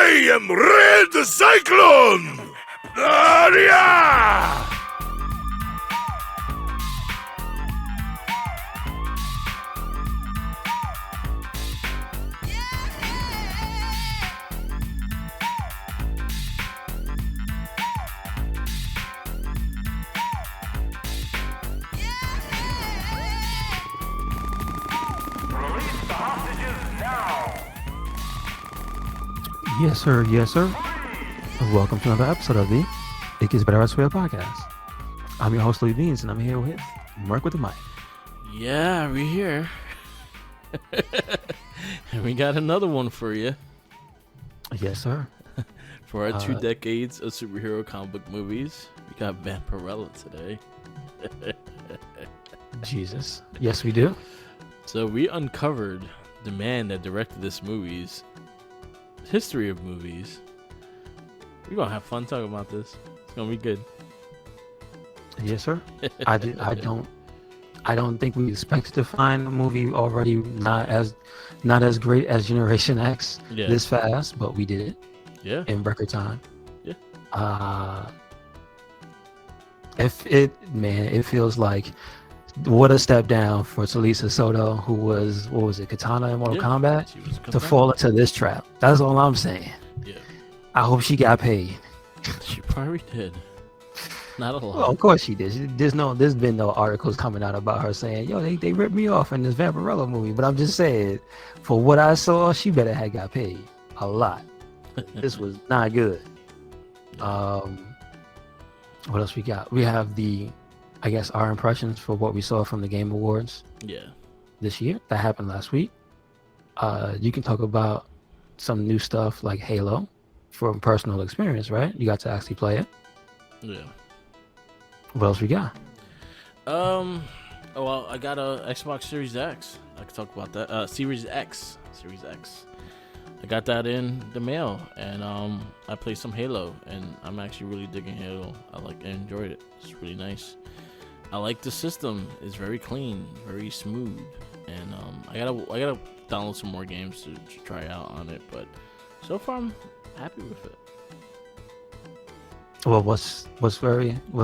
I am Red Cyclone! Yeah! Yes, sir. Yes, sir. Welcome to another episode of the It Gets Better Elsewhere podcast. I'm your host, Lee Beans, and I'm here with Merc with the mic. Yeah, we're here. And we got another one for you. Yes, sir. For our 2 decades of superhero comic book movies, we got Vampirella today. Jesus. Yes, we do. So we uncovered the man that directed this movie's history of movies. We're gonna have fun talking about this. It's gonna be good. Yes, sir. I don't think we expected to find a movie already not as great as Generation X this fast, but we did it. Yeah. In record time. Yeah. It feels like what a step down for Talisa Soto, who was, Katana in Mortal Kombat, to fall into this trap. That's all I'm saying. Yeah. I hope she got paid. She probably did. Not a lot. Well, of course she did. There's been no articles coming out about her saying, yo, they ripped me off in this Vampirella movie. But I'm just saying, for what I saw, she better have got paid a lot. This was not good. What else we got? We have our impressions for what we saw from the Game Awards. Yeah. This year. That happened last week. You can talk about some new stuff like Halo from personal experience, right? You got to actually play it. Yeah. What else we got? Well, I got a Xbox Series X. I can talk about that. Series X. I got that in the mail, and I played some Halo, and I'm actually really digging Halo. I enjoyed it. It's really nice. I like the system. It's very clean, very smooth, and I gotta download some more games to try out on it. But so far, I'm happy with it. Well,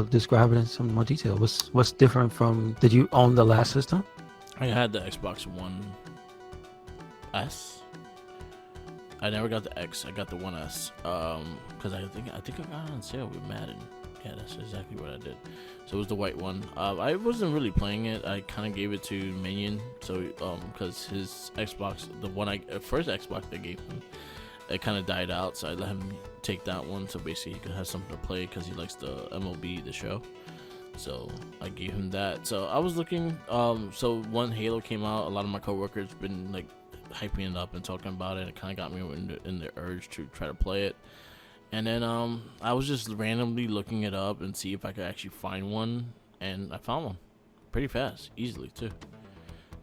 describe it in some more detail. What's different from? Did you own the last system? I had the Xbox One S. I never got the X. I got the One S. Because I think I got it on sale with Madden. Yeah, that's exactly what I did. So it was the white one. I wasn't really playing it. I kind of gave it to Minion. So because his Xbox, first Xbox I gave him, it kind of died out. So I let him take that one. So basically he could have something to play because he likes the MLB, the show. So I gave him that. So I was looking. So when Halo came out, a lot of my coworkers been hyping it up and talking about it. It kind of got me in the urge to try to play it. And then I was just randomly looking it up and see if I could actually find one, and I found one pretty fast, easily too.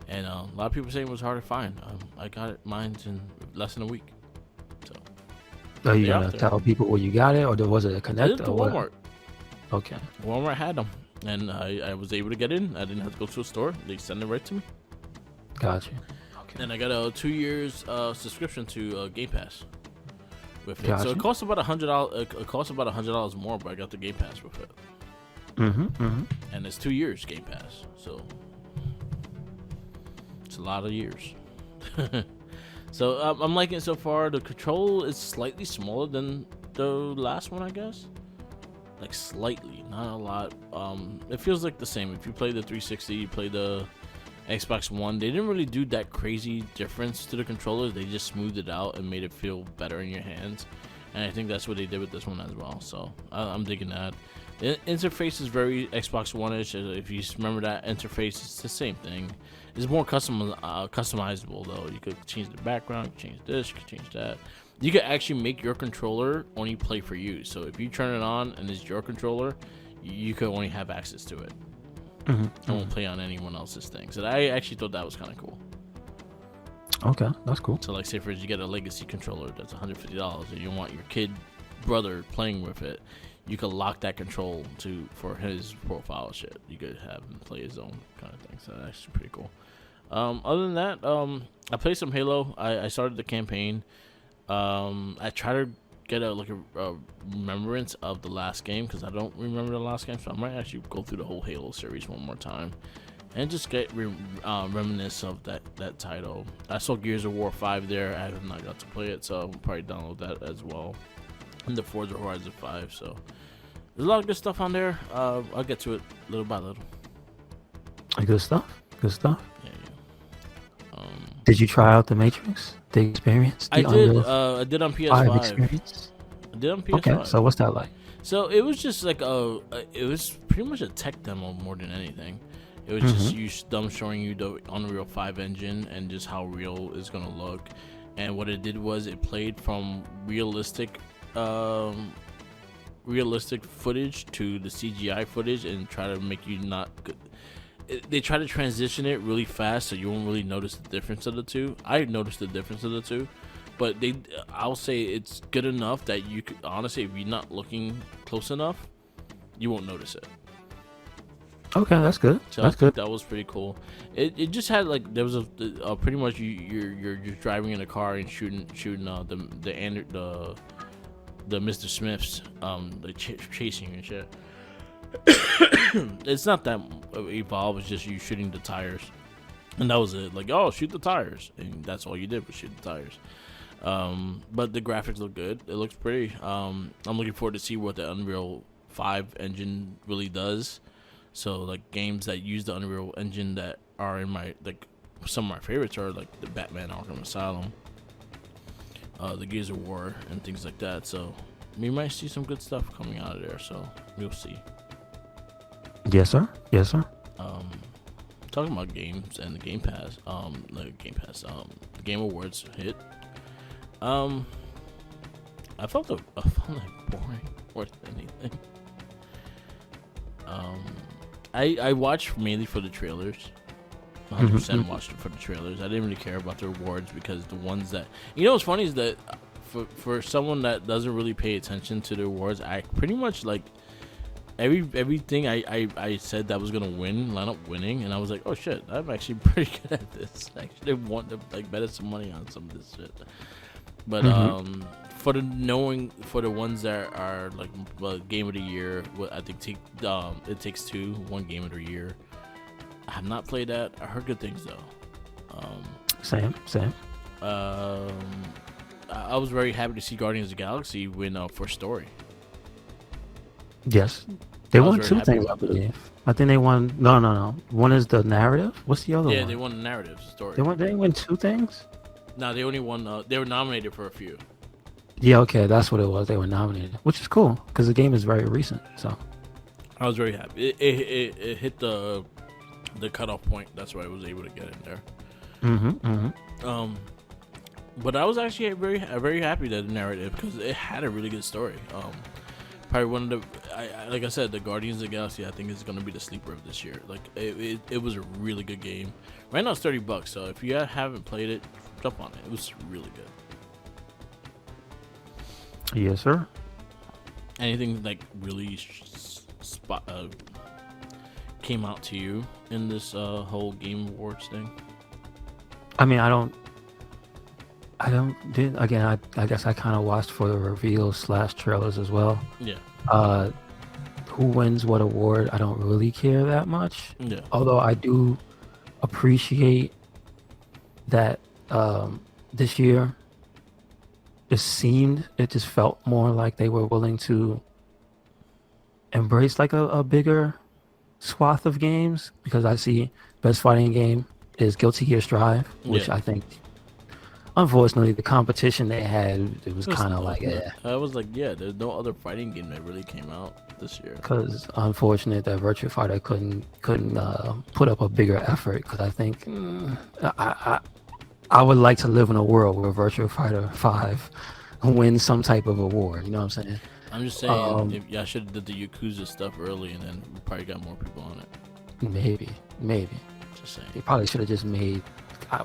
And a lot of people saying it was hard to find. I got mine in less than a week. So are you gonna tell people where you got it, or was it a Connect? I did it to Walmart. Okay. Walmart had them, and I was able to get in. I didn't have to go to a store. They sent it right to me. Gotcha. And I got a 2 years subscription to Game Pass with it. Gotcha. So it costs about $100. It costs about $100 more, but I got the Game Pass with it. And it's 2 years Game Pass, so it's a lot of years. So I'm liking it so far. The control is slightly smaller than the last one, I guess. Like slightly, not a lot. It feels like the same. If you play the 360, you play the Xbox One, they didn't really do that crazy difference to the controllers. They just smoothed it out and made it feel better in your hands, and I think that's what they did with this one as well. So I'm digging that. The interface is very Xbox One-ish. If you remember that interface, it's the same thing. It's more customizable though. You could change the background, you could change this, you could change that. You could actually make your controller only play for you. So if you turn it on and it's your controller, you could only have access to it. I won't play on anyone else's thing. So I actually thought that was kind of cool. Okay, that's cool. So like, say for instance, you get a legacy controller that's $150, and you want your kid brother playing with it, you could lock that control for his profile shit. You could have him play his own kind of thing. So that's actually pretty cool. Other than that, I played some Halo. I started the campaign. I try to get a remembrance of the last game because I don't remember the last game, so I might actually go through the whole Halo series one more time and just get reminisce of that title. I saw Gears of War 5 there. I have not got to play it, so I'll probably download that as well. And the Forza Horizon 5. So there's a lot of good stuff on there. I'll get to it little by little. Good stuff. Good stuff. Yeah. Did you try out the Matrix? The experience? I did. I did on PS5. Experience? I did on PS5. Okay, so what's that like? So it was just like it was pretty much a tech demo more than anything. It was just them showing you the Unreal 5 engine and just how real it's gonna look. And what it did was it played from realistic footage to the CGI footage and try to make you not. They try to transition it really fast so you won't really notice the difference of the two. I noticed the difference of the two, but I'll say it's good enough that you could honestly, if you're not looking close enough, you won't notice it. Okay, that's good. So that's good. That was pretty cool. It just had like there was a pretty much you're just driving in a car and shooting the Mr. Smiths chasing you and shit. It's not that evolved. It's just you shooting the tires, and that was it. Like, oh, shoot the tires, and that's all you did was shoot the tires. But the graphics look good. It looks pretty. I'm looking forward to see what the Unreal 5 engine really does. So like games that use the Unreal engine that are in my some of my favorites are like the Batman Arkham Asylum, the Gears of War, and things like that. So we might see some good stuff coming out of there. So we'll see. Yes, sir. Yes, sir. Talking about games and the Game Pass, the Game Awards hit. I found it boring more than anything. I watched mainly for the trailers. 100% watched it for the trailers. I didn't really care about the awards because the ones that what's funny is that for someone that doesn't really pay attention to the awards, I pretty much like. Everything I said that was gonna win line up winning, and I was like, oh shit, I'm actually pretty good at this. I actually want to bet some money on some of this shit. But for the ones that are like game of the year, I think It Takes Two won game of the year. I have not played that. I heard good things though. Same. I was very happy to see Guardians of the Galaxy win for story. Yes. They won two things, I believe. I think they won. No. One is the narrative. What's the other one? Yeah, they won the narrative story. They win two things? No, they only won. They were nominated for a few. Yeah, okay, that's what it was. They were nominated, which is cool because the game is very recent. So I was very happy. It hit the cutoff point. That's why I was able to get in there. But I was actually very happy that the narrative because it had a really good story. Probably one of the, like I said, the Guardians of the Galaxy I think is going to be the sleeper of this year. Like it was a really good game. Right now it's $30, so if you haven't played it, jump on it. It was really good. Yes, sir. Anything like really came out to you in this whole Game Awards thing? I mean, I guess I kind of watched for the reveals / trailers as well. Yeah. Who wins what award? I don't really care that much. Yeah. Although I do appreciate that this year it just felt more like they were willing to embrace like a bigger swath of games, because I see best fighting game is Guilty Gear Strive, which I think, unfortunately, the competition they had, it was kind of like, I was like, there's no other fighting game that really came out this year. Because unfortunate that Virtua Fighter couldn't put up a bigger effort. Because I think I would like to live in a world where Virtua Fighter 5 wins some type of award. You know what I'm saying? I'm just saying, if y'all should have did the Yakuza stuff early, and then we probably got more people on it. Maybe. Just saying. They probably should have just made,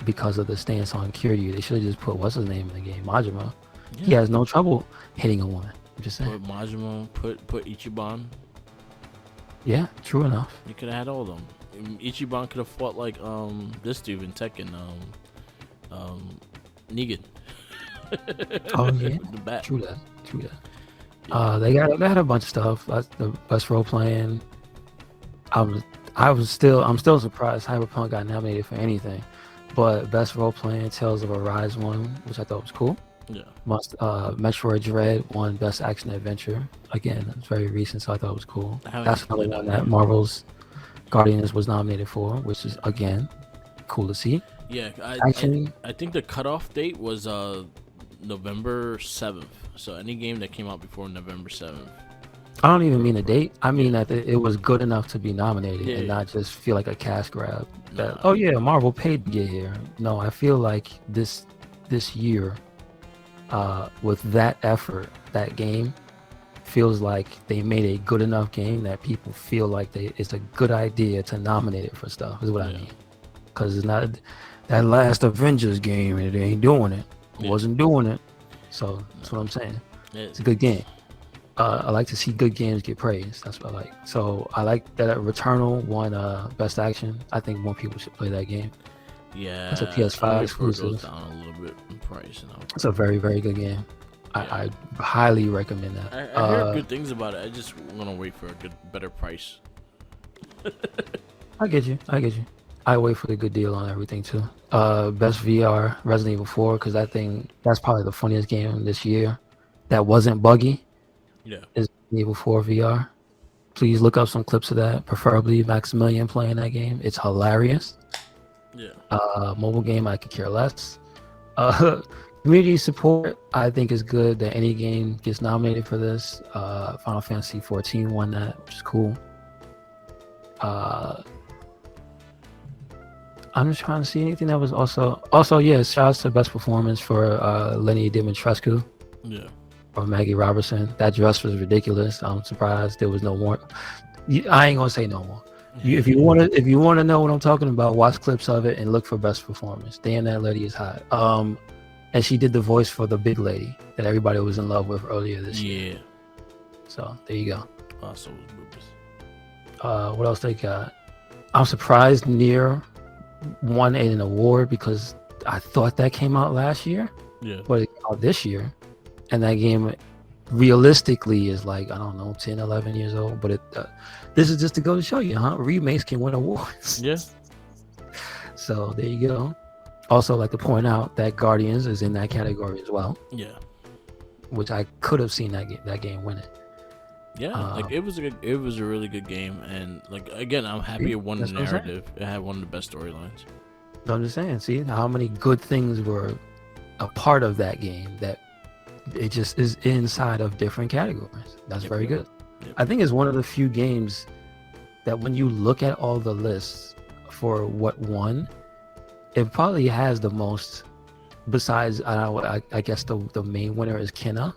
because of the stance on Kiryu, they should have just put what's his name in the game, Majima. Yeah. He has no trouble hitting a woman. I'm just saying. Put Majima, put Ichiban. Yeah, true enough. You could have had all of them. Ichiban could have fought like this dude in Tekken, Negan. Oh yeah, The bat. true that. True that. Yeah. They had a bunch of stuff. The best role playing. I'm still surprised Cyberpunk got nominated for anything, but best role playing Tales of Arise won, which I thought was cool. Yeah. Metroid Dread won best action adventure. Again, it's very recent, so I thought it was cool. I haven't That's another played one that that Marvel's Guardians was nominated for, which is again cool to see. Yeah, Actually, I think the cutoff date was November 7th. So any game that came out before November 7th. I don't even mean a date. I mean that it was good enough to be nominated Yeah, and yeah. not just feel like a cash grab. That Nah. oh yeah, Marvel paid to get here. No, I feel like this year, with that effort, that game feels like they made a good enough game that people feel like it's a good idea to nominate it for stuff. Is what I Yeah. mean. Because it's not that last Avengers game and it ain't doing it. It Yeah. wasn't doing it. So that's what I'm saying. It's a good game. I like to see good games get praised. That's what I like. So I like that Returnal won Best Action. I think more people should play that game. Yeah, It's a PS5 I wait for it exclusive. goes down a little bit in price. It's a very, very good game. I highly recommend that. I heard good things about it. I just want to wait for a better price. I get you. I wait for the good deal on everything too. Best VR Resident Evil 4 because that's probably the funniest game this year that wasn't buggy. Yeah. Is Resident Evil 4 VR. Please look up some clips of that, preferably Maximilian playing that game. It's hilarious. Yeah. Mobile game, I could care less. Community support, I think is good that any game gets nominated for this. Final Fantasy 14 won that, which is cool. I'm just trying to see anything that was also yeah, shout out to best performance for Lenny Dimitrescu. Yeah. Or Maggie Robertson. That dress was ridiculous. I'm surprised there was no more. I ain't gonna say no more. If you want to know what I'm talking about, watch clips of it and look for best performance. Damn, that lady is hot. And she did the voice for the big lady that everybody was in love with earlier this year. Yeah. So there you go. Also was Boopers. What else they got? I'm surprised Nier won an award because I thought that came out last year, Yeah. but it came out this year. And that game realistically is like, I don't know, 10, 11 years old. But this is just to go to show you, remakes can win awards. Yeah. So there you go. Also, like to point out that Guardians is in that category as well, Yeah. which I could have seen that game winning. Yeah, like it was a really good game, and like again, I'm happy it won the That's what I'm saying. narrative. It had one of the best storylines. I'm just saying, see how many good things were a part of that game that it just is inside of different categories. That's Yep. very good. Yep. I think it's one of the few games that when you look at all the lists for what won, it probably has the most. Besides, I guess the main winner is Kenna.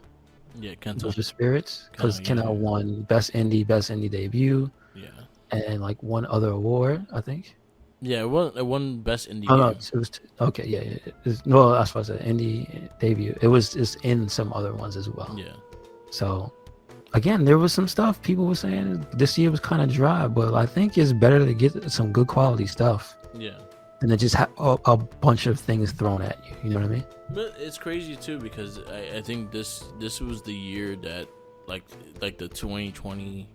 Yeah, Kenta. Those are Spirits, because Kenna, Kenna yeah. won Best Indie Debut, Yeah. and like one other award, I think. Yeah, it won best indie Oh no, game. it was okay. Yeah. No, I was supposed to say Indie Debut. It's in some other ones as well. Yeah. So again, there was some stuff people were saying this year was kind of dry, but I think it's better to get some good quality stuff Yeah. than to just have a bunch of things thrown at you. You know what I mean? But it's crazy too because I think this was the year that like the 2020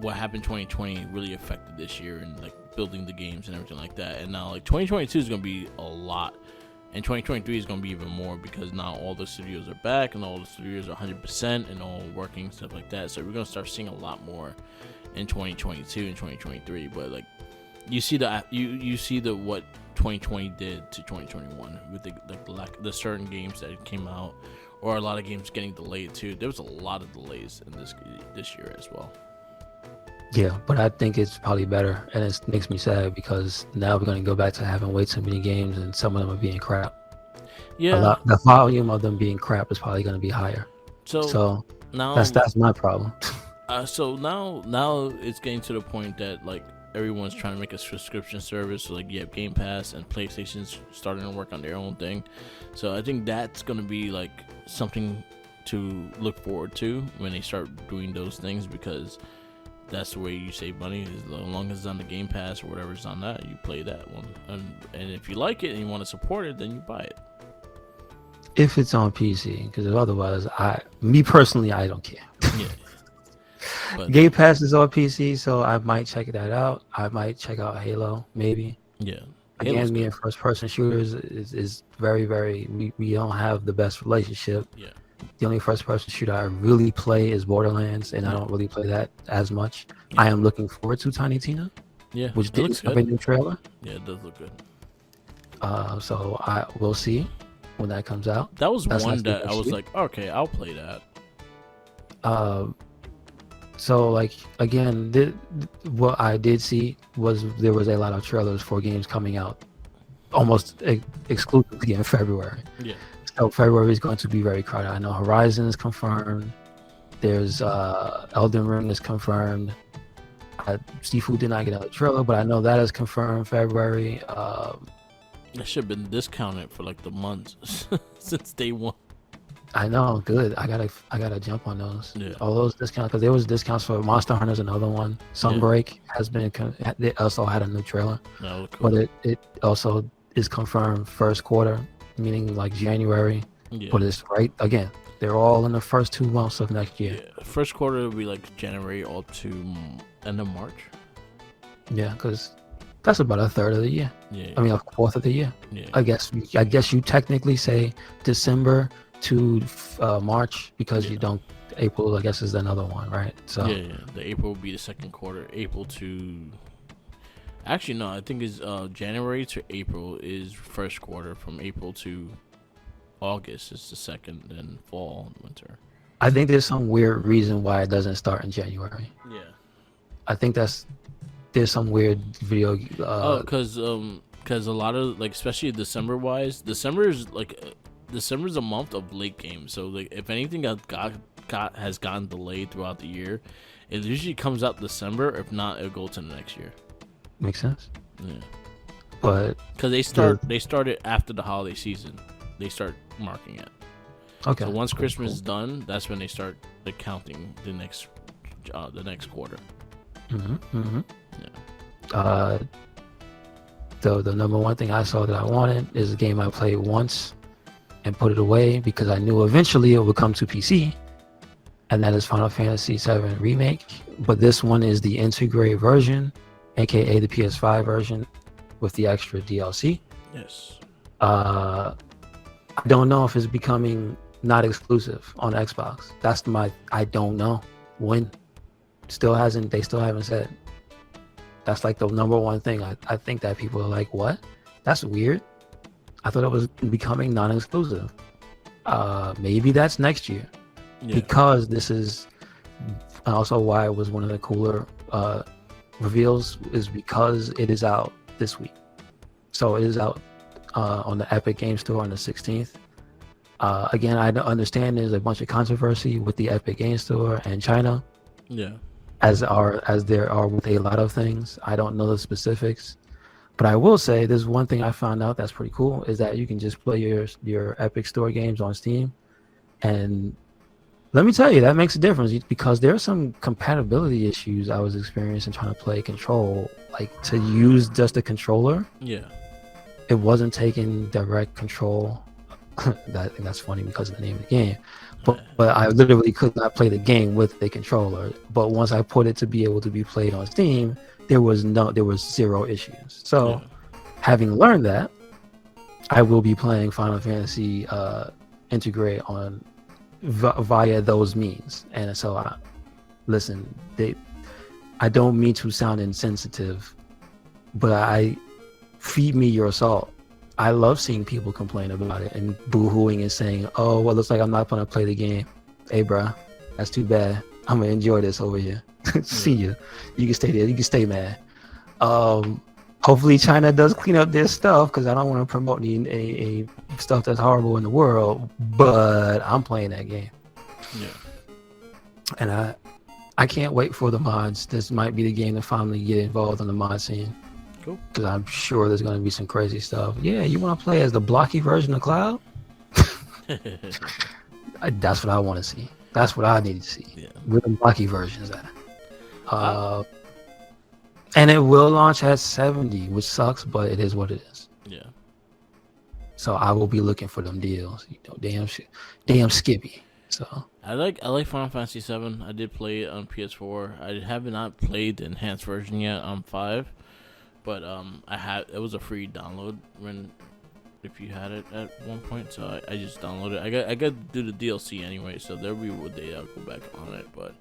what happened 2020 really affected this year and like building the games and everything like that. And now like 2022 is gonna be a lot, and 2023 is gonna be even more because now all the studios are back and all the studios are 100% and all working and stuff like that. So we're gonna start seeing a lot more in 2022 and 2023. But like you see you see what 2020 did to 2021 with the certain games that came out, or a lot of games getting delayed too. There was a lot of delays in this year as well. Yeah, but I think it's probably better, and it makes me sad because now we're going to go back to having way too many games, and some of them are being crap. Yeah. The volume of them being crap is probably going to be higher. So now that's my problem. so now it's getting to the point that like everyone's trying to make a subscription service. So like you have Game Pass and PlayStation's starting to work on their own thing. So I think that's going to be like something to look forward to when they start doing those things, because that's the way you save money. As long as it's on the Game Pass or whatever's on that, you play that one. And if you like it and you want to support it, then you buy it. If it's on PC, because otherwise, me personally, I don't care. Yeah. But Game Pass is on PC, so I might check that out. I might check out Halo, maybe. yeah, Halo's Again, me good. and first-person shooters is very, very. We don't have the best relationship. Yeah. The only first-person shooter I really play is Borderlands, and I don't really play that as much. Yeah. I am looking forward to Tiny Tina, Yeah. which It did looks have a good. new trailer. Yeah, it does look good. So I will see when that comes out. That was That's one next that I week, was actually. like, okay, I'll play that. So like again, what I did see was there was a lot of trailers for games coming out almost exclusively in February. Yeah. So February is going to be very crowded. I know Horizon is confirmed. There's Elden Ring is confirmed. Seafood did not get a trailer, but I know that is confirmed February. That should have been discounted for like the months since day one. I know, good. I gotta jump on those. Yeah. All those discounts, because there was discounts for Monster Hunter's another one. Sunbreak has been. They also had a new trailer, That looked cool. but it also is confirmed first quarter, meaning like January. Yeah. But it's right again. They're all in the first 2 months of next year. Yeah. First quarter will be like January up to end of March. Yeah, because that's about a third of the year. Yeah. I mean, a fourth of the year. yeah. I guess you technically say December to March because you don't. April, I guess, is another one, right? So Yeah. The April will be the second quarter. April to. Actually, no. I think it's January to April is first quarter. From April to August is the second. Then fall and winter. I think there's some weird reason why it doesn't start in January. Yeah. I think there's some weird video. Because a lot of like, especially December wise, December's a month of late games. So like, if anything has gotten delayed throughout the year, it usually comes out December. If not, it'll go to the next year. Makes sense. Yeah. But Because they started after the holiday season. They start marking it. okay. So once cool, Christmas cool. is done, that's when they start counting the next quarter. Yeah. The number one thing I saw that I wanted is a game I played once and put it away because I knew eventually it would come to PC, and that is Final Fantasy VII Remake. But this one is the integrated version, aka the PS5 version, with the extra DLC. Yes. I don't know if it's becoming not exclusive on Xbox. I don't know when. They still haven't said. That's like the number one thing. I think that people are like, what? That's weird. I thought it was becoming non-exclusive. Maybe that's next year. Yeah. Because this is also why it was one of the cooler reveals is because it is out this week. So it is out on the Epic Game Store on the 16th. Again, I understand there's a bunch of controversy with the Epic Game Store and China, Yeah. as there are with a lot of things. I don't know the specifics, but I will say there's one thing I found out that's pretty cool is that you can just play your Epic Store games on Steam, and let me tell you that makes a difference because there are some compatibility issues I was experiencing trying to play Control, like to use just a controller. Yeah. It wasn't taking direct control. I think that's funny because of the name of the game. But I literally could not play the game with a controller. But once I put it to be able to be played on Steam, there was zero issues. So having learned that, I will be playing Final Fantasy Integrate on via those means. And so I don't mean to sound insensitive, but feed me your salt. I love seeing people complain about it and boo-hooing and saying, oh, well, looks like I'm not going to play the game. Hey, bro, that's too bad. I'm going to enjoy this over here. See you. You can stay there. You can stay mad. Hopefully China does clean up their stuff because I don't want to promote any stuff that's horrible in the world, but I'm playing that game. Yeah. And I can't wait for the mods. This might be the game to finally get involved in the mod scene. Cool. Because I'm sure there's going to be some crazy stuff. Yeah, you want to play as the blocky version of Cloud? That's what I want to see. That's what I need to see. Yeah. Where the blocky versions at? And it will launch at 70, which sucks, but it is what it is. Yeah. So I will be looking for them deals. Damn Skippy. So I like Final Fantasy 7. I did play it on PS4. I have not played the enhanced version yet on 5, but it was a free download if you had it at one point. So I just downloaded it. I got to do the DLC anyway, so there'll be a day I'll go back on it. But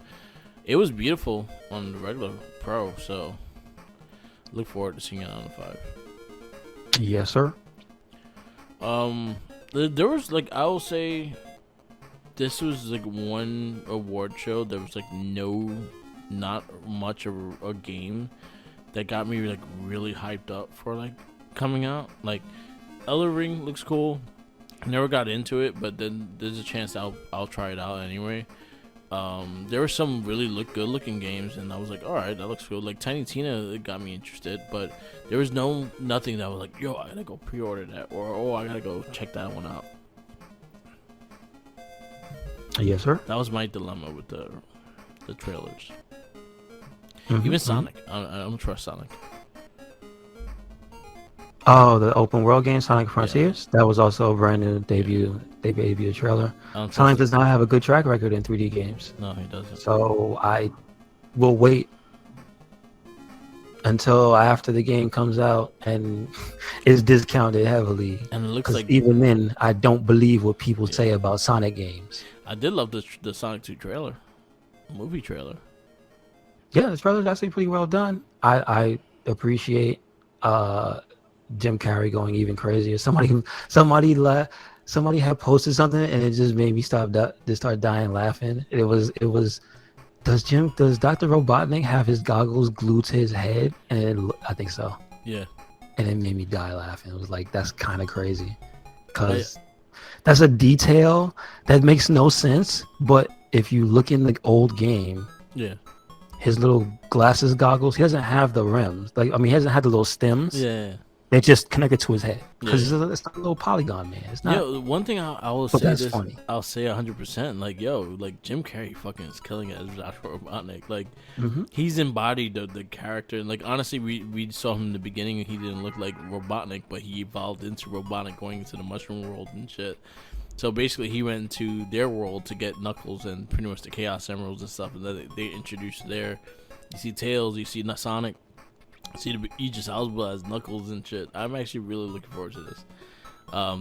it was beautiful on the regular Pro, so look forward to seeing it on the 5. yes, sir. There was I will say, this was one award show. There was not much of a game that got me really hyped up for coming out. Elden Ring looks cool. Never got into it, but then there's a chance I'll try it out anyway. There were some really good looking games, and I was like, all right, that looks cool. Tiny Tina, it got me interested, but there was nothing that was yo, I gotta go pre-order that, or oh, I gotta go check that one out. Yes, sir. That was my dilemma with the trailers. Mm-hmm, Even Sonic, I don't trust Sonic. Oh, the open world game Sonic Frontiers. Yeah. That was also a brand new debut trailer. Sonic does not have a good track record in 3D games. No, he doesn't. So I will wait until after the game comes out and is discounted heavily. And it looks even then, I don't believe what people say about Sonic games. I did love the Sonic 2 trailer, movie trailer. Yeah, the trailer's actually pretty well done. I appreciate Jim Carrey going even crazier. Somebody had posted something and it just made me start dying laughing. It was does Dr. Robotnik have his goggles glued to his head? And I think so. Yeah. And it made me die laughing. It was that's kind of crazy because that's a detail that makes no sense. But if you look in the old game, yeah, his little glasses goggles, he doesn't have the rims. He hasn't had the little stems. Yeah. They just connected to his head because it's not a little polygon, man. It's not. Yo, one thing I will say this, funny. I'll say 100%. Jim Carrey fucking is killing it as Dr. Robotnik. He's embodied the character. And honestly, we saw him in the beginning and he didn't look like Robotnik, but he evolved into Robotnik, going into the mushroom world and shit. So basically, he went into their world to get Knuckles and pretty much the Chaos Emeralds and stuff, and then they introduced there. You see Tails, you see Sonic. See the Aegis Alba as Knuckles and shit. I'm actually really looking forward to this.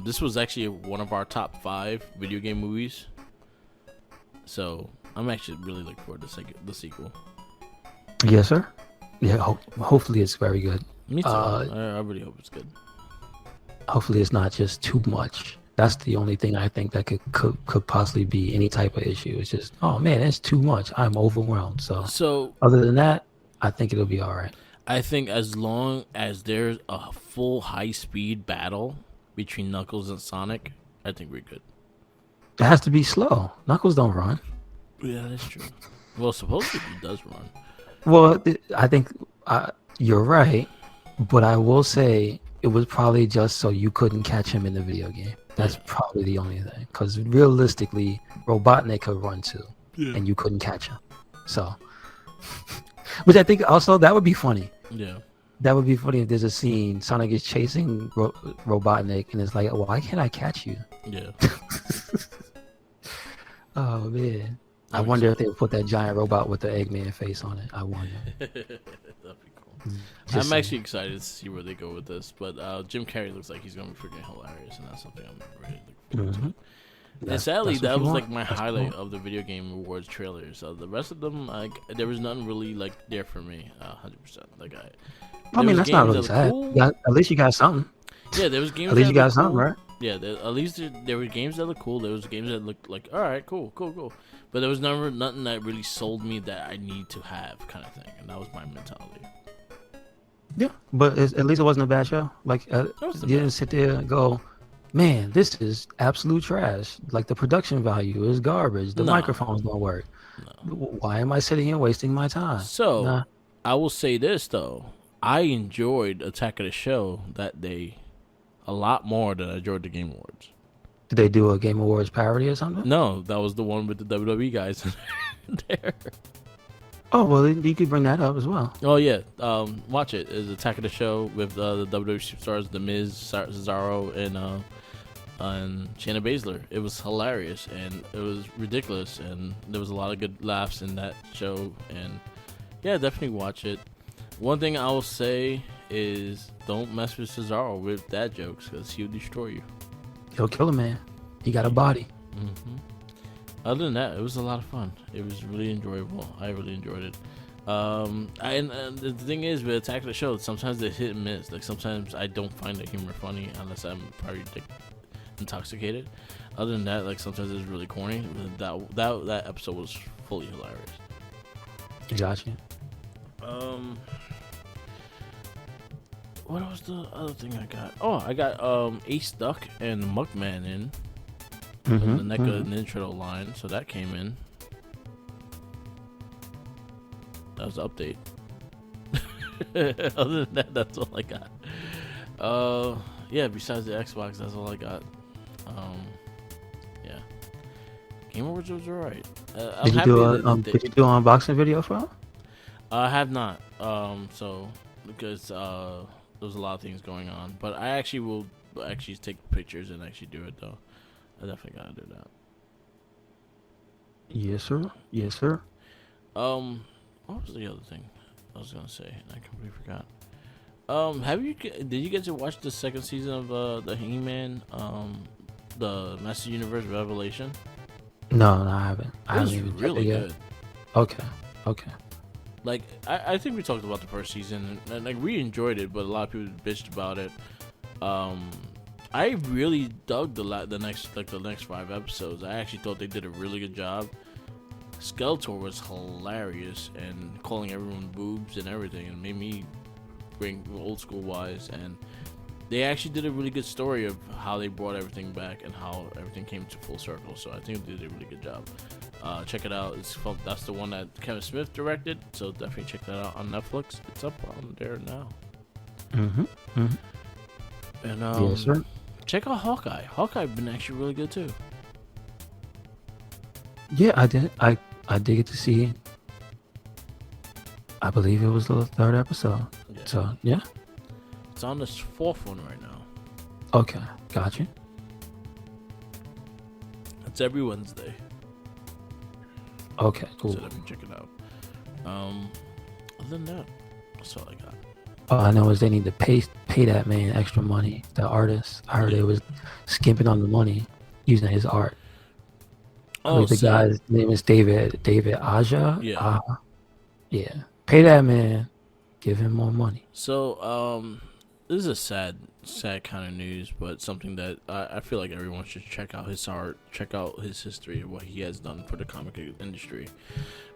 This was actually one of our top 5 video game movies, so I'm actually really looking forward to the sequel. Yes, sir. Yeah, hopefully it's very good. Me too. I really hope it's good. Hopefully it's not just too much. That's the only thing I think that could possibly be any type of issue. It's just, oh man, it's too much. I'm overwhelmed. So other than that, I think it'll be all right. I think as long as there's a full high-speed battle between Knuckles and Sonic, I think we're good. It has to be slow. Knuckles don't run. Yeah, that's true. Well, supposedly he does run. Well, I think you're right, but I will say it was probably just so you couldn't catch him in the video game. That's probably the only thing. Because realistically, Robotnik could run too, and you couldn't catch him. So, which I think also that would be funny. Yeah. That would be funny if there's a scene Sonic is chasing Robotnik and it's like, why can't I catch you? Yeah. Oh man. I wonder if they would put that giant robot with the Eggman face on it. I wonder. That'd be cool. I'm actually excited to see where they go with this, but Jim Carrey looks like he's gonna be freaking hilarious, and that's something I'm really looking forward to. And sadly, that was my highlight of the video game awards trailers. The rest of them, there was nothing really there for me. 100%. I mean, that's not really sad. Cool. At least you got something. Yeah, there was games. At least you got something, cool. right? Yeah, at least there were games that looked cool. There was games that looked like, all right, cool. But there was never nothing that really sold me that I need to have, kind of thing. And that was my mentality. Yeah, but at least it wasn't a bad show. You didn't sit there and go, man, this is absolute trash. The production value is garbage. The microphones don't work. No. Why am I sitting here wasting my time? So, I will say this, though. I enjoyed Attack of the Show that day a lot more than I enjoyed the Game Awards. Did they do a Game Awards parody or something? No, that was the one with the WWE guys there. Oh, well, you could bring that up as well. Oh, yeah. Watch it. It's Attack of the Show with the WWE superstars, The Miz, Cesaro, and and Shayna Baszler. It was hilarious and it was ridiculous, and there was a lot of good laughs in that show. And yeah, definitely watch it. One thing I will say is don't mess with Cesaro with dad jokes, because he'll destroy you. He'll kill a man. He got a body. Other than that, it was a lot of fun. It was really enjoyable. I really enjoyed it. And the thing is, with Attack of the Show, sometimes they hit and miss. Like, sometimes I don't find the humor funny unless I'm probably intoxicated. Other than that, like, sometimes it's really corny. That episode was fully hilarious. Gotcha. What was the other thing I got? Oh, I got Ace Duck and Muckman in the NECA Nintendo line, so that came in. That was the update. Other than that, that's all I got. Yeah, besides the Xbox, that's all I got. Yeah. Game Awards was alright. Did you do an unboxing video for him? I have not. So because there was a lot of things going on, but I actually will take pictures and actually do it though. I definitely gotta do that. Yes, sir. Yes, sir. What was the other thing I was gonna say? I completely forgot. Did you get to watch the second season of the He-Man, the Master Universe Revelation? No, I haven't. I haven't even really good. Okay. Like, I think we talked about the first season, and like we enjoyed it, but a lot of people bitched about it. I really dug the next 5 episodes. I actually thought they did a really good job. Skeletor was hilarious and calling everyone boobs and everything, and made me bring old school wise. And they actually did a really good story of how they brought everything back and how everything came to full circle. So I think they did a really good job. Check it out. That's the one that Kevin Smith directed, so definitely check that out on Netflix. It's up on there now. And yes, sir. Check out Hawkeye. Hawkeye been actually really good too. Yeah, I did. I did get to see. I believe it was the 3rd episode. Yeah. So yeah. It's on the 4th one right now. Okay, gotcha. It's every Wednesday. Okay, cool. So definitely check it out. Other than that, that's all I got. All I know is they need to pay that man extra money. The artist. I heard they was skimping on the money using his art. Oh, the guy's name is David Aja. Yeah. Yeah. Pay that man. Give him more money. So, this is a sad kind of news, but something that I feel like everyone should check out his art, check out his history, what he has done for the comic industry.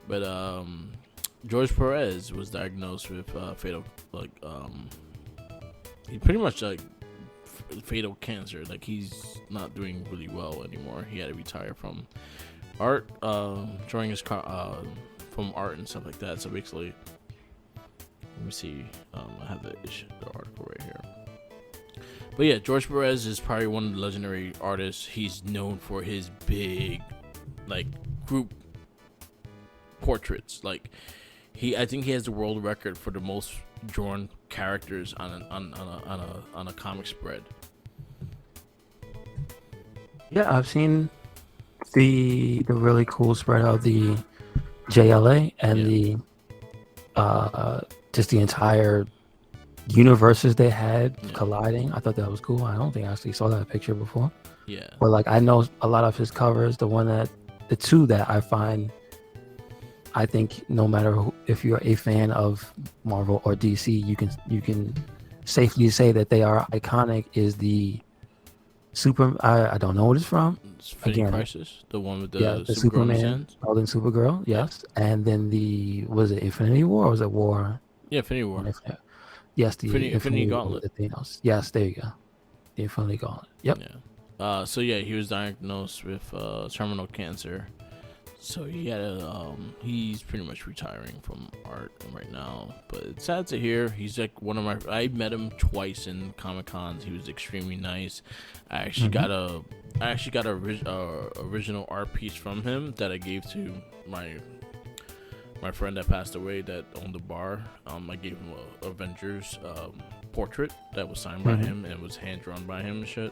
But George Perez was diagnosed with fatal, he pretty much fatal cancer. Like, he's not doing really well anymore. He had to retire from art, drawing his from art and stuff like that. So basically, let me see. I have the article right here. But yeah, George Perez is probably one of the legendary artists. He's known for his big, group portraits. I think he has the world record for the most drawn characters on a comic spread. Yeah, I've seen the really cool spread of the JLA and the just the entire universes they had colliding. I thought that was cool. I don't think I actually saw that picture before. Yeah. But I know a lot of his covers. The two that I think no matter if you're a fan of Marvel or DC, you can safely say that they are iconic. Is the I don't know what it's from. It's Crisis, the one with the Superman, and Supergirl, yes. And then was it Infinity War or was it War? Yeah, Infinity War. Yes, the Infinity Gauntlet. The Thanos. Yes, there you go. The Infinity Gauntlet. Yep. Yeah. So yeah, he was diagnosed with terminal cancer. So he's pretty much retiring from art right now. But it's sad to hear. He's I met him twice in Comic Cons. He was extremely nice. I actually got a original art piece from him that I gave to my friend that passed away that owned the bar. I gave him a Avengers portrait that was signed by him and it was hand drawn by him and shit.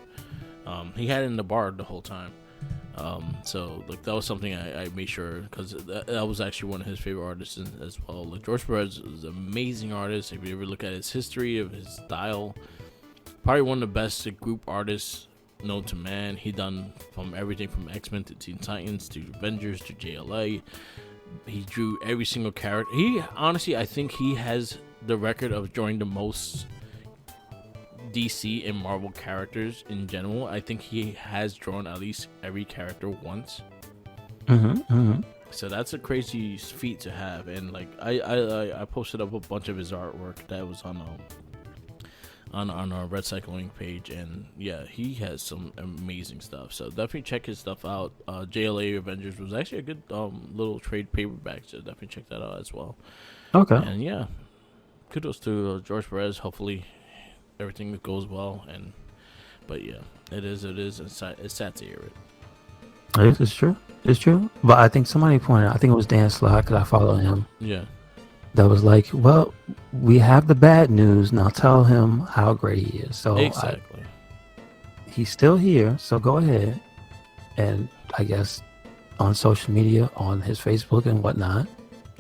He had it in the bar the whole time. So like that was something I made sure, because that was actually one of his favorite artists as well. Like George Perez is an amazing artist. If you ever look at his history of his style, probably one of the best group artists known to man. He done from everything from X-Men to Teen Titans to Avengers to JLA. He drew every single character. He honestly, I think he has the record of drawing the most DC and Marvel characters in general. I think he has drawn at least every character once. So that's a crazy feat to have. And like I posted up a bunch of his artwork that was on our RedCycloneInc page, and yeah, he has some amazing stuff. So definitely check his stuff out. JLA Avengers was actually a good little trade paperback, so definitely check that out as well. Okay. And yeah, kudos to George Perez. Hopefully everything goes well. But yeah, it is. It's sad to hear it. It's true. It's true. But I think somebody pointed out, I think it was Dan Slott, because I follow him. Yeah. That was like, well, we have the bad news. Now tell him how great he is. So Exactly. He's still here. So go ahead. And I guess on social media, on his Facebook and whatnot,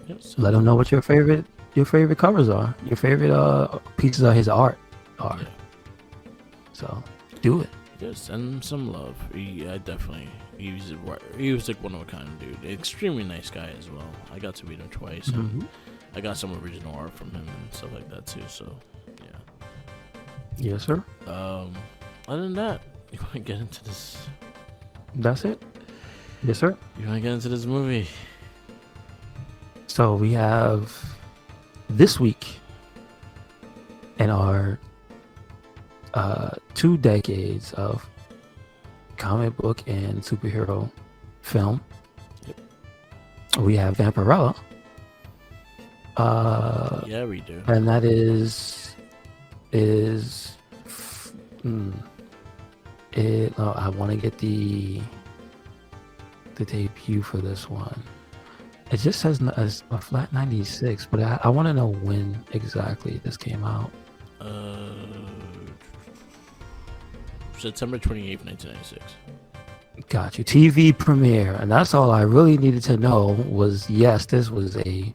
Yes. let him know what your favorite covers are. Your favorite pieces of his art are. Yeah. So do it. Yeah, send him some love. He was like one of a kind dude. Extremely nice guy as well. I got to meet him twice. And I got some original art from him and stuff like that too. So yeah. Yes, sir. Other than that, you want to get into this? That's it. Yes, sir. You want to get into this movie? So we have this week in our 2 decades of comic book and superhero film. Yep. We have Vampirella. Yeah, we do. And that is I want to get the debut for this one. It just says a flat 96, but I want to know when exactly this came out. September 28th, 1996. Got you. TV premiere, and that's all I really needed to know was, yes, this was a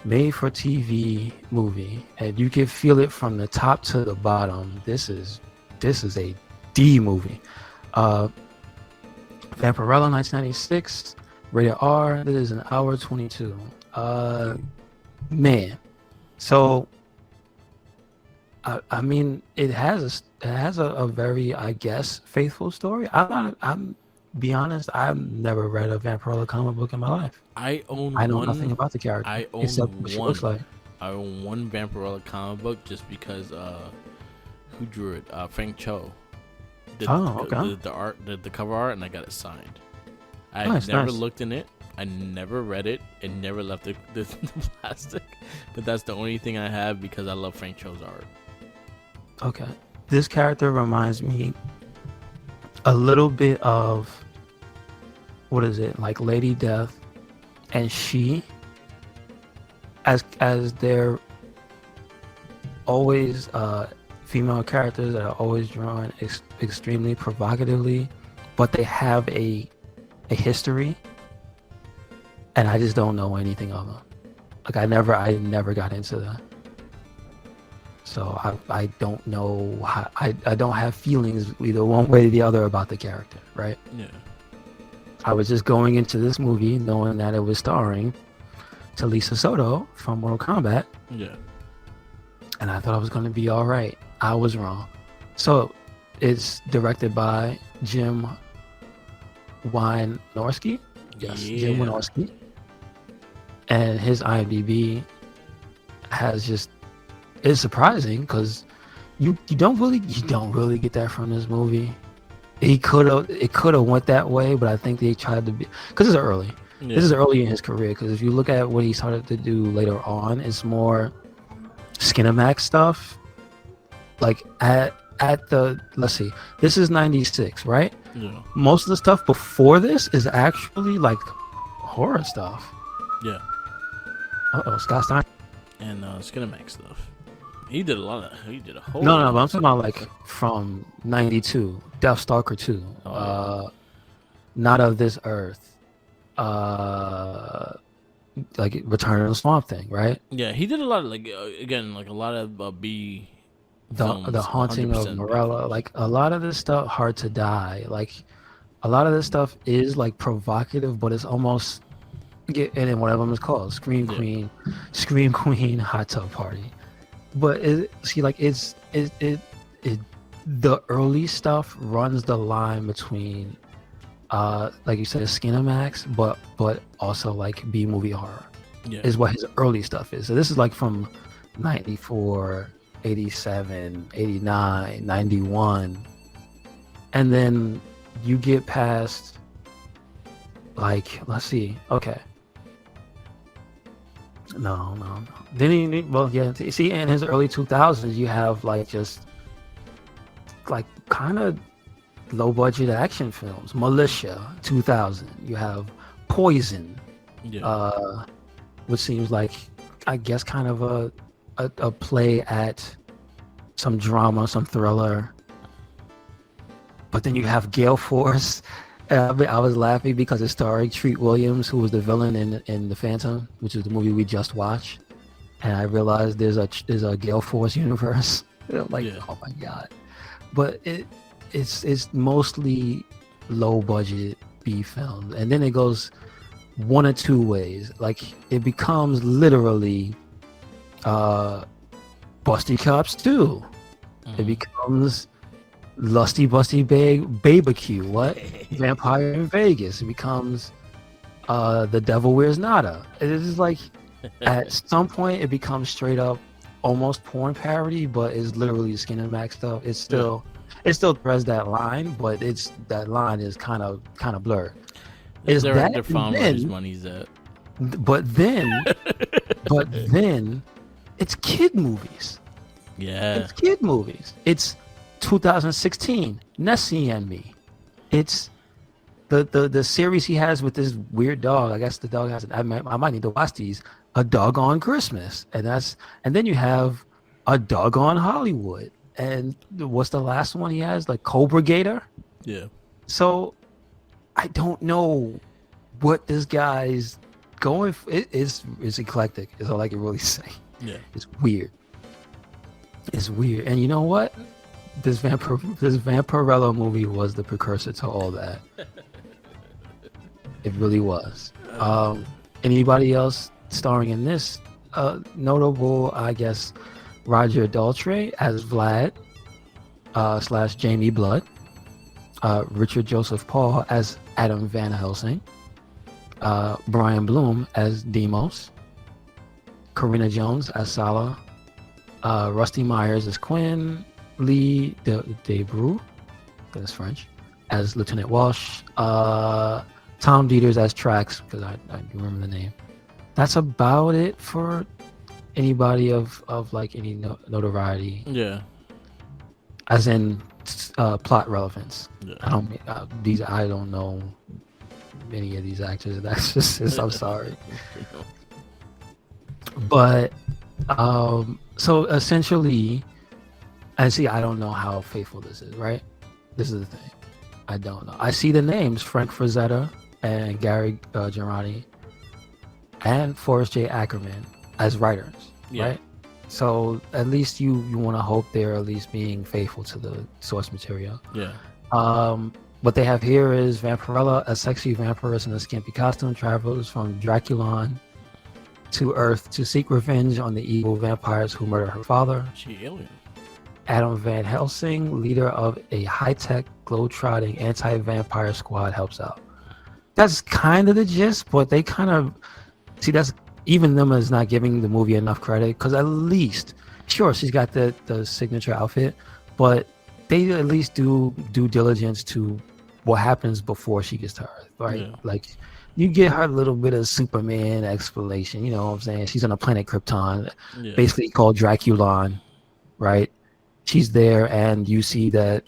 made-for-TV movie, and you can feel it from the top to the bottom. This is a D movie. Vampirella, 1996, rated R. This is an hour 22. Man, so I mean, it has a very, I guess, faithful story. I'm be honest, I've never read a Vampirella comic book in my life. I know nothing about the character. I own except what she looks like. I own one Vampirella comic book just because who drew it? Frank Cho. Okay. The cover art, and I got it signed. I Nice. never looked in it. I never read it, and never left the plastic. But that's the only thing I have because I love Frank Cho's art. Okay. This character reminds me a little bit of, what is it, like Lady Death, and she, as they're always female characters that are always drawn extremely provocatively, but they have a history, and I just don't know anything of them. Like I never got into that. So I don't know how, I don't have feelings either one way or the other about the character, right? Yeah. I was just going into this movie knowing that it was starring Talisa Soto from Mortal Kombat. Yeah. And I thought I was going to be all right. I was wrong. So it's directed by Jim Wynorski. Yes, Yeah. Jim Wynorski. And his IMDb has just, it's surprising because you don't really get that from this movie. It could have went that way, but I think they tried to be, because it's early. Yeah. This is early in his career, because if you look at what he started to do later on, it's more Skinamax stuff. Like at the, let's see, this is 96, right? Yeah. Most of the stuff before this is actually like horror stuff. Yeah. Scott Stein. And Skinamax stuff. He did a lot of. He did a whole. No, but I'm talking about like from '92, Deathstalker 2, Not of This Earth, like Return of the Swamp Thing, right? Yeah, he did a lot of like again like a lot of B. Films, The Haunting of Morella, like a lot of this stuff, Hard to Die, like a lot of this stuff is like provocative, but it's almost and then one of them is called Scream Queen, Hot Tub Party. But it's the early stuff runs the line between like you said, Skinamax, but also like B movie horror is what his early stuff is. So this is like from 94, 87, 89, 91, and then you get past like, let's see, okay, no, then see, in his early 2000s you have like just like kind of low budget action films. Militia 2000, you have Poison, which seems like, I guess, kind of a play at some drama, some thriller. But then you have Gale Force. I was laughing because it's starring Treat Williams, who was the villain in The Phantom, which is the movie we just watched. And I realized there's a Gale Force universe. I'm like, oh my god! But it's mostly low budget B films, and then it goes one or two ways. Like it becomes literally Busty Cops 2. It becomes Lusty Busty Barbecue. What? Vampire in Vegas. It becomes The Devil Wears Nada. It is like at some point it becomes straight up almost porn parody, but it's literally Skinamax stuff. It still threads that line, but that line is kind of blurred. Is that where his money's at? But then it's kid movies. Yeah, it's kid movies. It's 2016, Nessie and Me. It's the series he has with this weird dog. I guess the dog has. I might need to watch these. A Doggone Christmas, and then you have A Doggone Hollywood. And what's the last one he has? Like Cobra Gator? Yeah. So I don't know what this guy's going for. It's eclectic, is all I can really say. Yeah. It's weird. It's weird. And you know what? This Vampirella movie was the precursor to all that. It really was. Anybody else starring in this? Notable, I guess, Roger Daltrey as Vlad / Jamie Blood, Richard Joseph Paul as Adam Van Helsing, Brian Bloom as Demos, Karina Jones as Sala, Rusty Myers as Quinn, Lee Debreu, that's French, as Lieutenant Walsh, Tom Dieters as Trax, because I remember the name. That's about it for anybody of like any notoriety. Yeah. As in plot relevance. Yeah. I don't know many of these actors and actresses. I'm sorry. But so essentially, and see, I don't know how faithful this is, right? This is the thing. I don't know. I see the names Frank Frazetta and Gary Girardi and Forrest J. Ackerman as writers, right? So at least you want to hope they're at least being faithful to the source material. Yeah. What they have here is Vampirella, a sexy vampiress in a skimpy costume, travels from Draculon to Earth to seek revenge on the evil vampires who murdered her father. She alien. Adam Van Helsing, leader of a high-tech, globe-trotting anti-vampire squad, helps out. That's kind of the gist, but they kind of see that's even them is not giving the movie enough credit, because at least, sure, she's got the signature outfit, but they at least do due diligence to what happens before she gets to Earth, right? Yeah. Like you get her a little bit of Superman explanation, you know what I'm saying? She's on a planet Krypton, basically called Draculon, right? She's there, and you see that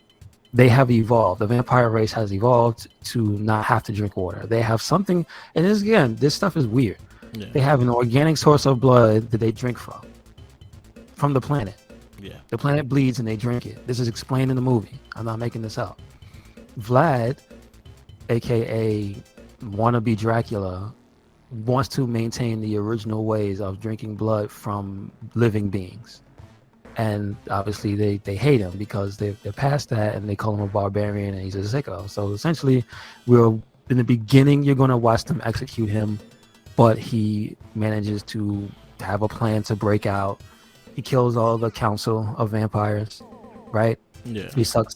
they have evolved. The vampire race has evolved to not have to drink water. They have something, and this stuff is weird. Yeah. They have an organic source of blood that they drink from the planet. Yeah. The planet bleeds and they drink it. This is explained in the movie. I'm not making this up. Vlad, aka wannabe Dracula, wants to maintain the original ways of drinking blood from living beings. And obviously they hate him because they're past that, and they call him a barbarian and he's a sicko. So essentially, in the beginning, you're going to watch them execute him, but he manages to have a plan to break out. He kills all the council of vampires, right? Yeah. He sucks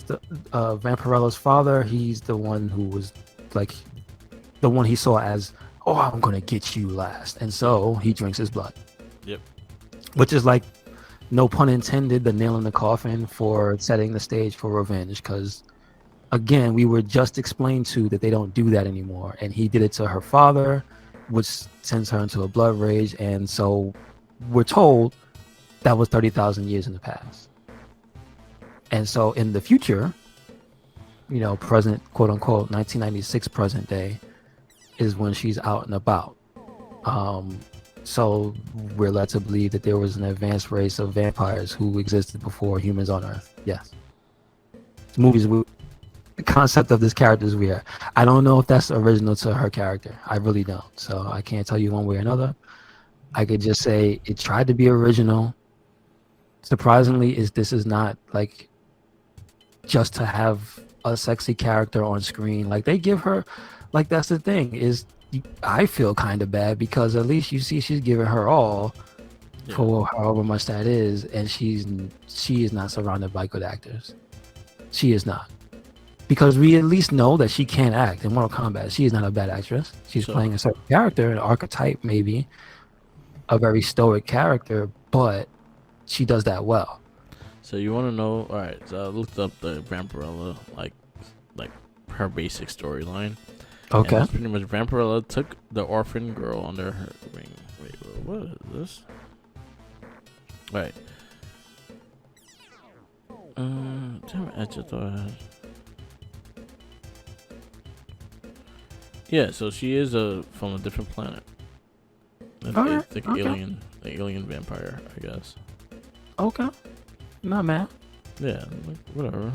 Vampirella's father. He's the one who was like the one he saw as, oh, I'm gonna get you last, and so he drinks his blood. Yep. Which is like, no pun intended, the nail in the coffin for setting the stage for revenge. Because again, we were just explained to that they don't do that anymore, and he did it to her father, which sends her into a blood rage. And so we're told that was 30,000 years in the past. And so in the future, present, quote unquote, 1996 present day is when she's out and about. So we're led to believe that there was an advanced race of vampires who existed before humans on Earth. Yes. The concept of this character is weird. I don't know if that's original to her character. I really don't. So I can't tell you one way or another. I could just say it tried to be original. Surprisingly, this is not like just to have a sexy character on screen. Like, they give her, like, that's the thing, is I feel kind of bad because at least you see she's giving her all for however much that is, and she is not surrounded by good actors. She is not. Because we at least know that she can act in Mortal Kombat. She is not a bad actress. She's playing a certain character, an archetype maybe, a very stoic character, but she does that well. So you want to know? All right. So I looked up the Vampirella, like her basic storyline. Okay. And it's pretty much Vampirella took the orphan girl under her wing. Wait, what is this? All right. Damn it, I just thought I had... Yeah, so she is from a different planet. Alien vampire, I guess. Okay. Not mad. Yeah, whatever.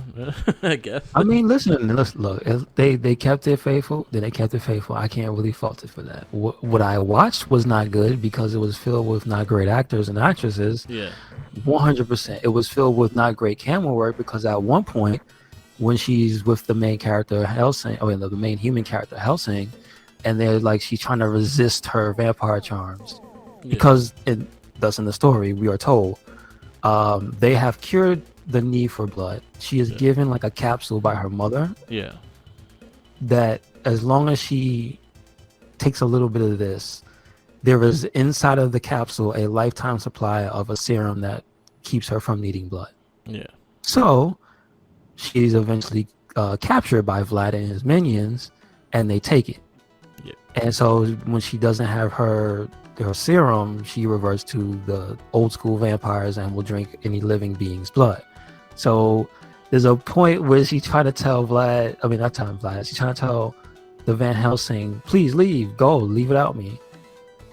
I guess. I mean, listen, look. They kept it faithful. Then they kept it faithful. I can't really fault it for that. What I watched was not good because it was filled with not great actors and actresses. Yeah. 100%. It was filled with not great camera work because at one point, when she's with the main character Helsing, the main human character Helsing, and they're like, she's trying to resist her vampire charms because, thus in the story, we are told they have cured the need for blood. She is given like a capsule by her mother. Yeah. That as long as she takes a little bit of this, there is inside of the capsule a lifetime supply of a serum that keeps her from needing blood. Yeah. So she's eventually captured by Vlad and his minions, and they take it. Yeah. And so when she doesn't have her serum, she reverts to the old school vampires and will drink any living being's blood. So there's a point where she tried to tell Vlad, she's trying to tell the Van Helsing, please leave, go, leave without me.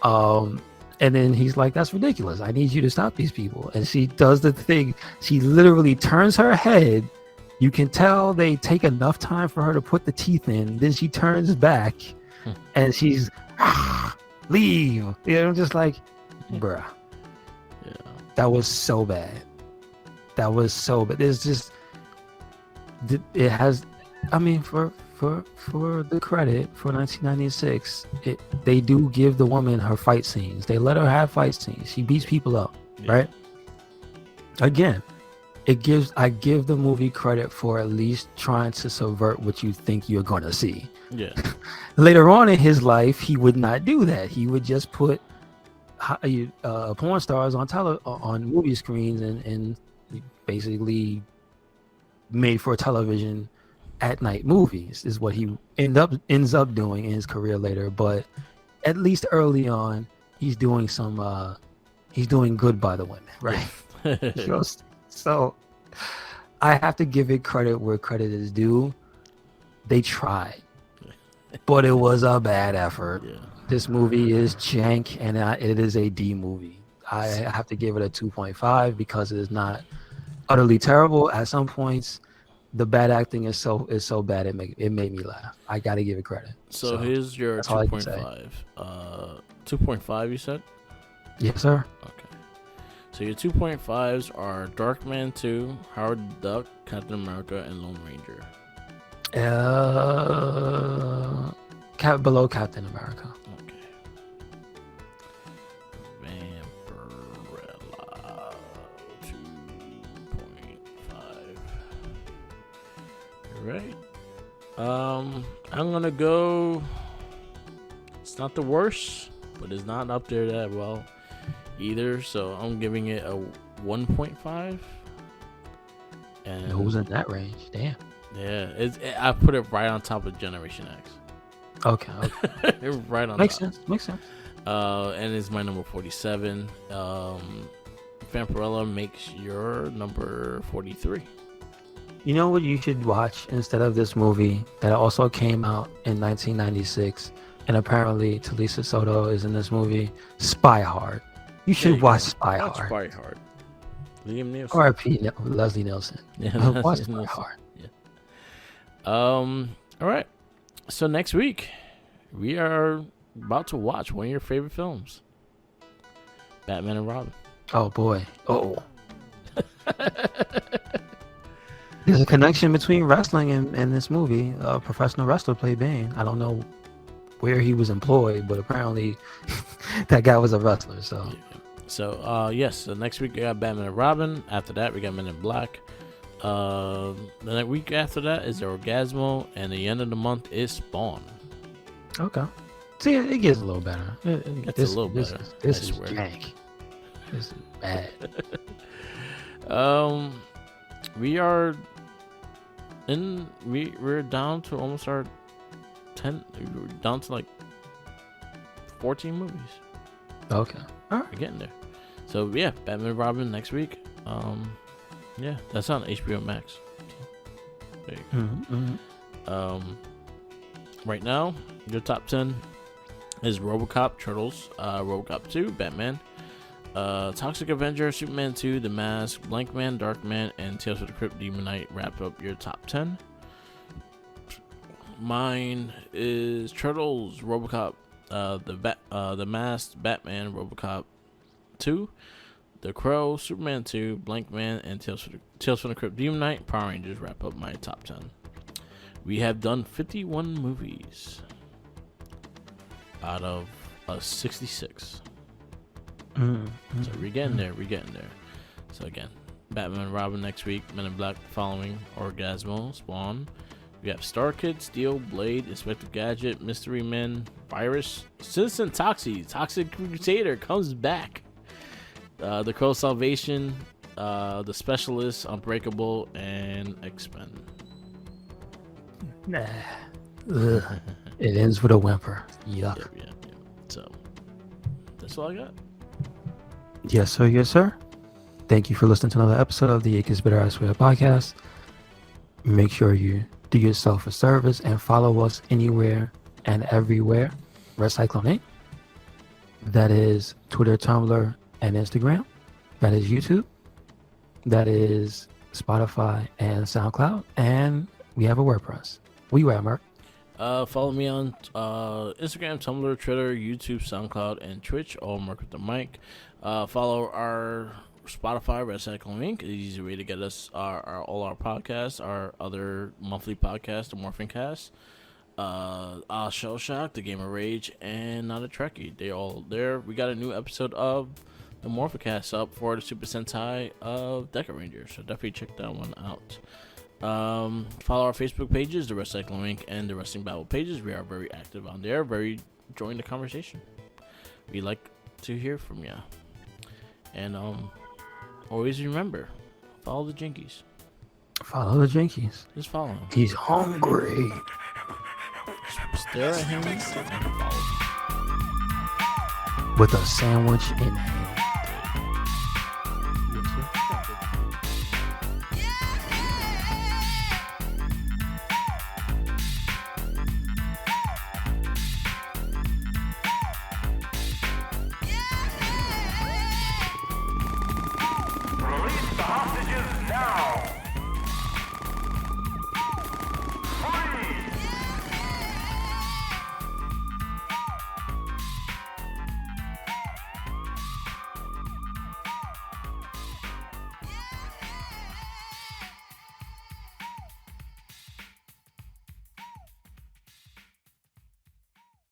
And then he's like, that's ridiculous. I need you to stop these people. And she does the thing. She literally turns her head. You can tell they take enough time for her to put the teeth in. Then she turns back and she's, leave. I'm just like, bruh. Yeah. That was so bad. There's just, it has, for the credit for 1996, they do give the woman her fight scenes. They let her have fight scenes. She beats people up, right? Again, I give the movie credit for at least trying to subvert what you think you're gonna see. Yeah. Later on in his life, he would not do that. He would just put porn stars on movie screens and basically made for television at night movies is what he ends up doing in his career later. But at least early on, he's doing good by the women, right? So I have to give it credit where credit is due. They tried, but it was a bad effort. Yeah. This movie is jank, and it is a D movie. I have to give it a 2.5 because it is not utterly terrible. At some points, the bad acting is so bad it made me laugh. I gotta give it credit. So here's your that's all I can say. 2.5. 2.5, you said? Yes, sir. Okay. So your 2.5s are Darkman 2, Howard the Duck, Captain America, and Lone Ranger. Below Captain America. Okay. Vampirella 2.5. Right. I'm gonna go. It's not the worst, but it's not up there that well either. So I'm giving it a 1.5. And Who's in that range? Damn. Yeah, I put it right on top of Generation X. Okay. Right on Makes top. sense. And it's my number 47. Vampirella makes your number 43. You know what you should watch instead of this movie that also came out in 1996, and apparently Talisa Soto is in this movie, Spy Hard. You should watch Spy Hard. Spy Hard. Liam Neeson. R.I.P. Leslie Nielsen. Yeah, watch Spy Hard. Yeah. All right. So next week, we are about to watch one of your favorite films, Batman and Robin. Oh boy. Oh. There's a connection between wrestling and this movie. A professional wrestler played Bane. I don't know where he was employed, but apparently that guy was a wrestler. So yes. So next week we got Batman and Robin. After that, we got Men in Black. The next week after that is Orgasmo, and the end of the month is Spawn. Okay. See, it gets a little better. It's a little better. This is jank. This is bad. We're down to almost our 10. We're down to like 14 movies. Okay. All right. We're getting there. So yeah, Batman and Robin next week. Yeah, that's on HBO Max. So, there you go. Right now, your top 10 is RoboCop, Turtles, RoboCop 2, Batman, Toxic Avenger, Superman 2, The Mask, Blank Man, Dark Man, and Tales from the Crypt Demon Knight wrap up your top 10. Mine is Turtles, RoboCop, The Mask, Batman, RoboCop 2, The Crow, Superman 2, Blank Man, and Tales from the Crypt Demon Knight. Power Rangers wrap up my top 10. We have done 51 movies out of 66. So we're getting there. So again, Batman and Robin next week, Men in Black the following, Orgasmo, Spawn. We have Star Kid, Steel, Blade, Inspector Gadget, Mystery Men, Virus, Citizen Toxic Crusader comes back. The Crow Salvation, The Specialist, Unbreakable, and X-Men. Nah. It ends with a whimper. Yuck. Yeah. So that's all I got. Yes, sir. Thank you for listening to another episode of the It Gets Better I Swear podcast. Make sure you do yourself a service and follow us anywhere and everywhere. RedCycloneInc. That is Twitter, Tumblr, and Instagram. That is YouTube. That is Spotify and SoundCloud. And we have a WordPress. Where you at, Mark? Follow me on Instagram, Tumblr, Twitter, YouTube, SoundCloud, and Twitch. All Mark with the mic. Follow our Spotify, RedCycloneInc. It's an easy way to get us all our podcasts, our other monthly podcasts, the Morphin Cast, Shell Shock, The Game of Rage, and Not a Trekkie. They all there. We got a new episode of the Morphicast up for the Super Sentai of Deca Ranger, so definitely check that one out. Follow our Facebook pages, the RedCycloneInc and the Wrestling Battle pages. We are very active on there. Join the conversation. We like to hear from you. And always remember, follow the Jinkies. Follow the Jinkies. Just follow him. He's hungry. Stare at him and follow him. With a sandwich in hand.